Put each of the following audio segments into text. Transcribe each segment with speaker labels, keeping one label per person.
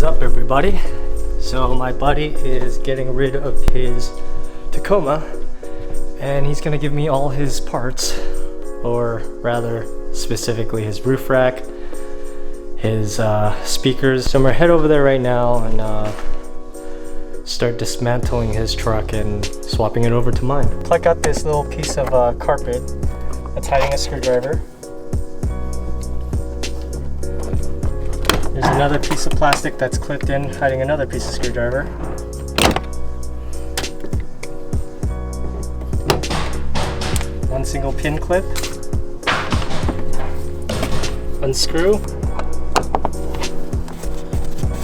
Speaker 1: is up, everybody? So my buddy is getting rid of his Tacoma and he's gonna give me all his parts, or rather specifically his roof rack, his speakers. So I'm gonna head over there right now and start dismantling his truck and swapping it over to mine. Pluck out this little piece of carpet that's hiding a screwdriver. There's another piece of plastic that's clipped in, hiding another piece of screwdriver. One single pin clip. Unscrew.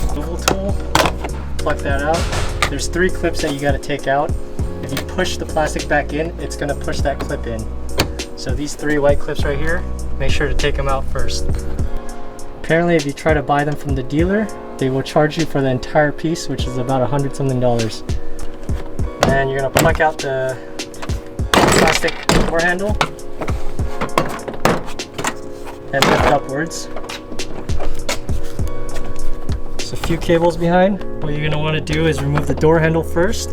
Speaker 1: Removal tool. Pluck that out. There's 3 clips that you got to take out. If you push the plastic back in, it's going to push that clip in. So these 3 white clips right here, make sure to take them out first. Apparently, if you try to buy them from the dealer, they will charge you for the entire piece, which is about $100 something. And you're gonna pluck out the plastic door handle and lift upwards. There's a few cables behind. What you're gonna want to do is remove the door handle first.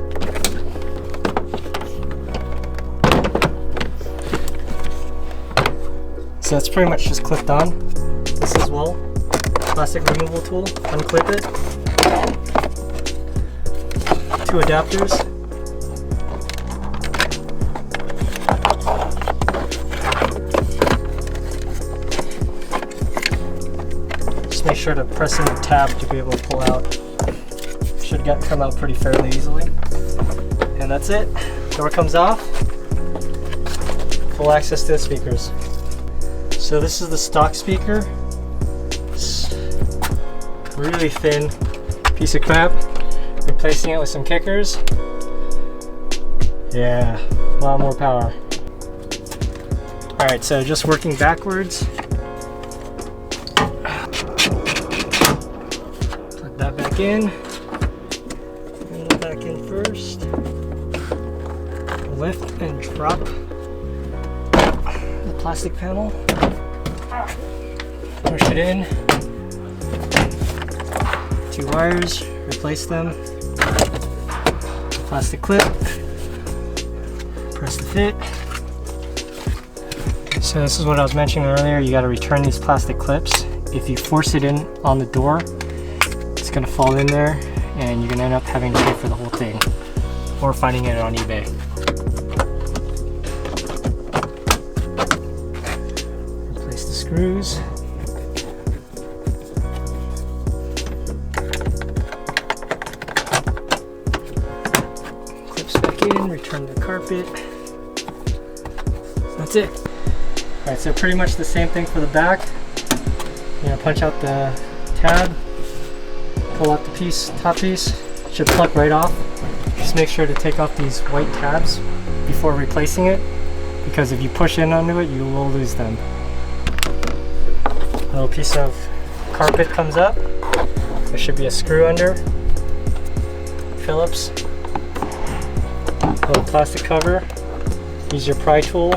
Speaker 1: So that's pretty much just clipped on. This as well. Plastic removal tool, unclip it. 2 adapters. Just make sure to press in the tab to be able to pull out. Should come out pretty fairly easily. And that's it. Door comes off. Full access to the speakers. So this is the stock speaker. Really thin piece of crap. Replacing it with some kickers. Yeah, a lot more power. Alright, so just working backwards. Plug that back in. And that back in first. Lift and drop the plastic panel. Push it in. 2 wires, replace them. Plastic clip. Press the fit. So this is what I was mentioning earlier. You got to return these plastic clips. If you force it in on the door, it's going to fall in there and you're going to end up having to pay for the whole thing, or finding it on eBay. Replace the screws. Return the carpet. That's it. Alright, so pretty much the same thing for the back. You're gonna punch out the tab, pull out the top piece. It should plug right off. Just make sure to take off these white tabs before replacing it, because if you push in onto it, you will lose them. A little piece of carpet comes up. There should be a screw under. Phillips. Little plastic cover. Use your pry tool.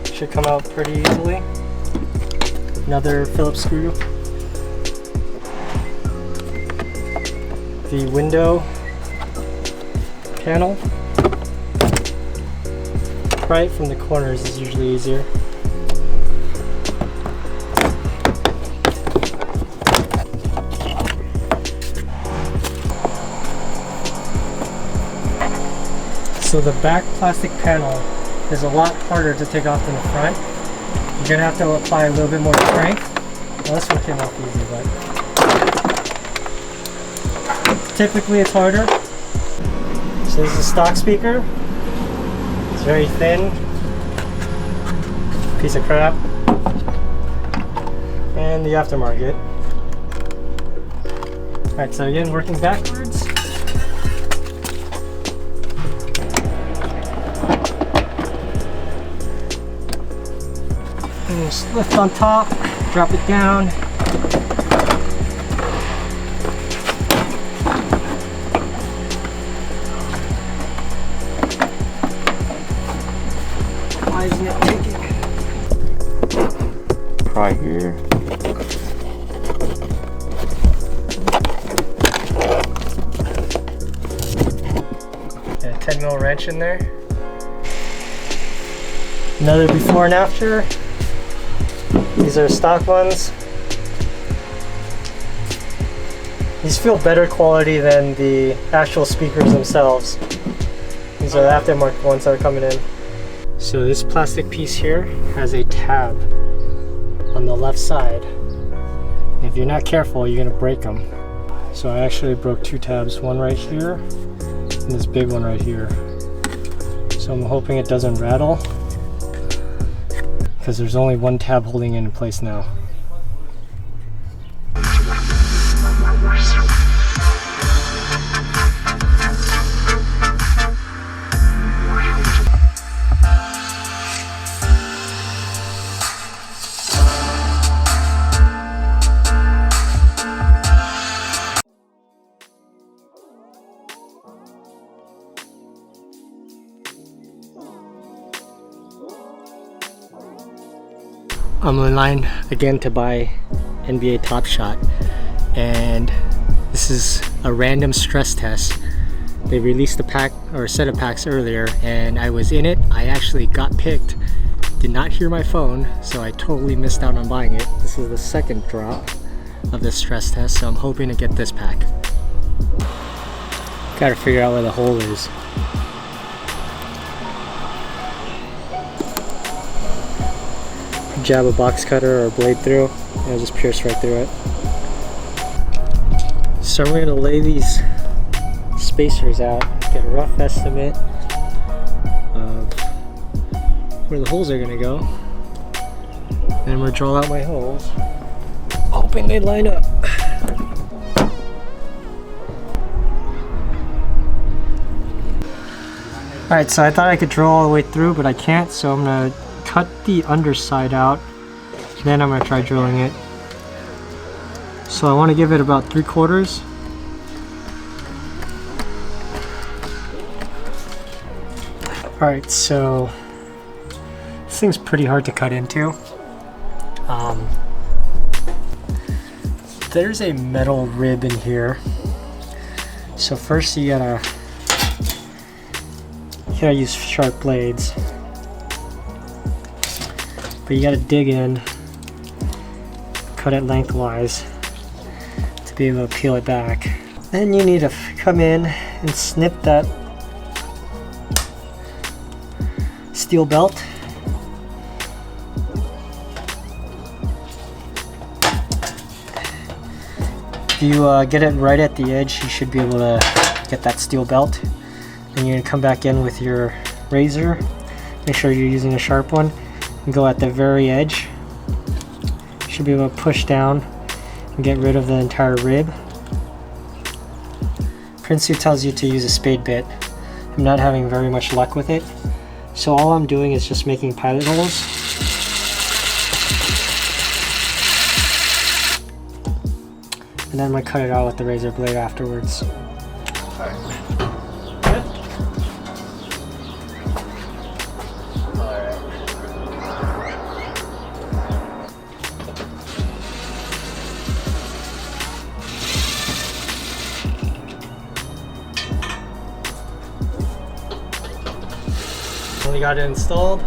Speaker 1: Should come out pretty easily. Another Phillips screw. The window panel. Pry it from the corners is usually easier. So the back plastic panel is a lot harder to take off than the front. You're gonna have to apply a little bit more strength. Well, this one came off easy, but typically it's harder. So this is a stock speaker. It's very thin. Piece of crap. And the aftermarket. Alright, so again, working backwards. And just lift on top, drop it down. Why isn't it taking?
Speaker 2: Pry here.
Speaker 1: 10mm wrench in there. Another before and after. These are stock ones. These feel better quality than the actual speakers themselves. These are the aftermarket ones that are coming in. So this plastic piece here has a tab on the left side. If you're not careful, you're gonna break them. So I actually broke two tabs, one right here and this big one right here. So I'm hoping it doesn't rattle because there's only one tab holding it in place now. I'm in line again to buy NBA Top Shot, and this is a random stress test. They released a pack or a set of packs earlier and I was in it. I actually got picked, did not hear my phone, so I totally missed out on buying it. This is the second drop of this stress test, so I'm hoping to get this pack. Gotta figure out where the hole is. Jab a box cutter or blade through, and it'll just pierce right through it. So I'm going to lay these spacers out, get a rough estimate of where the holes are going to go, and I'm going to draw out my holes, hoping they line up. Alright, so I thought I could drill all the way through, but I can't, so I'm going to cut the underside out, then I'm going to try drilling it. So I want to give it about 3/4. Alright, so this thing's pretty hard to cut into. There's a metal rib in here. So first you gotta use sharp blades. But you gotta dig in, cut it lengthwise to be able to peel it back. Then you need to come in and snip that steel belt. If you get it right at the edge, you should be able to get that steel belt. Then you're gonna come back in with your razor. Make sure you're using a sharp one. And go at the very edge. You should be able to push down and get rid of the entire rib. Prinsu tells you to use a spade bit. I'm not having very much luck with it. So all I'm doing is just making pilot holes. And then I'm going to cut it out with the razor blade afterwards. We got it installed.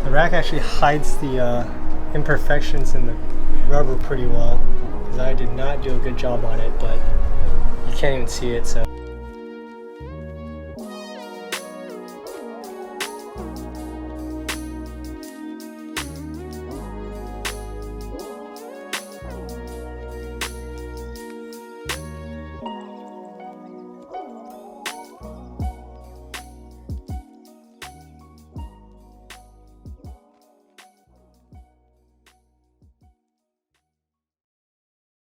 Speaker 1: The rack actually hides the imperfections in the rubber pretty well, because I did not do a good job on it, but you can't even see it. So